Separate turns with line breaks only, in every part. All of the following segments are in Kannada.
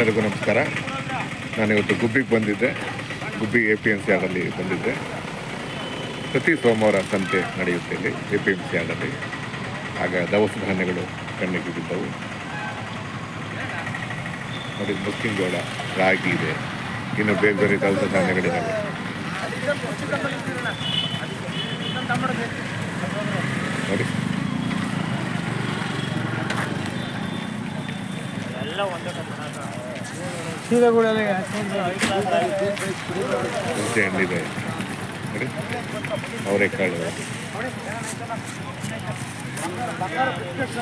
ಎಲ್ಲರಿಗೂ ನಮಸ್ಕಾರ. ನಾನಿವತ್ತು ಗುಬ್ಬಿಗೆ ಬಂದಿದ್ದೆ. ಗುಬ್ಬಿ APMC ಯಾರ್ಡಲ್ಲಿ ಬಂದಿದ್ದೆ. ಪ್ರತಿ ಸೋಮವಾರ ಸಂತೆ ನಡೆಯುತ್ತೆ ಇಲ್ಲಿ APMC ಯಾರ್ಡಲ್ಲಿ. ಆಗ ದವಸ ಧಾನ್ಯಗಳು ಕಣ್ಣಿಗೆ ಬಿದ್ದವು. ನೋಡಿ, ಮುಸ್ಕಿನ ಜೋಳ, ರಾಗಿ ಇದೆ, ಇನ್ನು ಬೇರೆ ಬೇರೆ ದವಸ ಧಾನ್ಯಗಳಿದ್ದಾವೆ. ನೋಡಿ, ಹುಣಸೆ ಹಣ್ಣಿದೆ ನೋಡಿ, ಅವರೆಕಾಳು,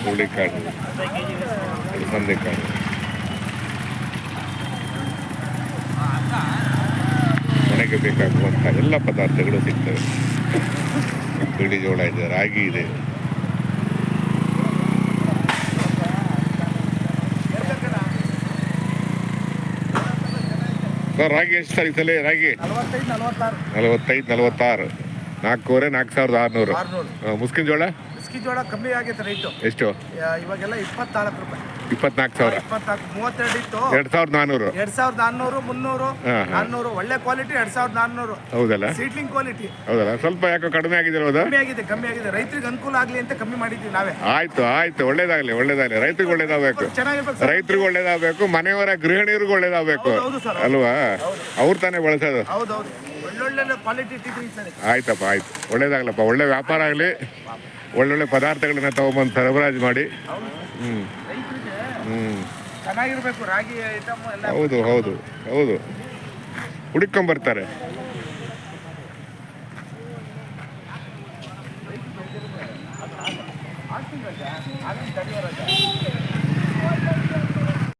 ಹುರುಳಿಕಾಳು, ಅಲಸಂದೆಕಾಳು, ಮನೆಗೆ ಬೇಕಾಗುವಂಥ ಎಲ್ಲ ಪದಾರ್ಥಗಳು ಸಿಗ್ತವೆ. ಬಿಳಿ ಜೋಳ ಇದೆ, ರಾಗಿ ಇದೆ. ಸರ್, ರಾಗಿ ಎಷ್ಟು ಸರ್ ಈ ಸಲ? ರಾಗಿ 45-46, 4,600. ಮುಸ್ಕಿನ ಜೋಳ
ಕಮ್ಮಿ ಆಗೈತೆ ರೇಟು.
ಎಷ್ಟು?
ಇವಾಗೆಲ್ಲ 24 ರೂಪಾಯಿ.
24,000.
32 ಇತ್ತು.
2,400.
2,400, 300, 400. ಒಳ್ಳೆ ಕ್ವಾಲಿಟಿ 2,400.
ಹೌದಲ್ಲ?
Seedling quality.
ಹೌದಲ್ಲ? ಸ್ವಲ್ಪ ಯಾಕೋ ಕಡಿಮೆ ಆಗಿದೆ.
ಕಮ್ಮಿ ಆಗಿದೆ. ರೈತರಿಗೆ ಅನುಕೂಲ ಆಗ್ಲಿ ಅಂತ ಕಮ್ಮಿ ಮಾಡಿದ್ವಿ ನಾವೇ.
ಆಯ್ತು. ಒಳ್ಳೇದಾಗ್ಲಿ. ರೈತರಿಗೆ ಒಳ್ಳೇದಾಗಬೇಕು.
ಚೆನ್ನಾಗಿರ್ಬೇಕು.
ರೈತರಿಗೂ ಒಳ್ಳೇದಾಗಬೇಕು, ಮನೆಯವರ ಗೃಹಿಣಿಯರಿಗೂ ಒಳ್ಳೇದಾಗಬೇಕು ಅಲ್ವಾ? ಅವ್ರು ತಾನೇ ಬಳಸೋದು.
ಹೌದೌದು. ಒಳ್ಳೊಳ್ಳೆ ಕ್ವಾಲಿಟಿ
ಆಯ್ತಪ್ಪ, ಆಯ್ತು. ಒಳ್ಳೇದಾಗ್ಲಪ್ಪ. ಒಳ್ಳೆ ವ್ಯಾಪಾರ ಆಗಲಿ. ಒಳ್ಳೊಳ್ಳೆ ಪದಾರ್ಥಗಳನ್ನ ತಗೊಂಬಂದು ಸರಬರಾಜು ಮಾಡಿ.
ಚೆನ್ನಾಗಿರ್ಬೇಕು. ರಾಗಿ ಐಟಮ್ ಎಲ್ಲ.
ಹೌದು. ಹುಡುಕೊಂಬರ್ತಾರೆ.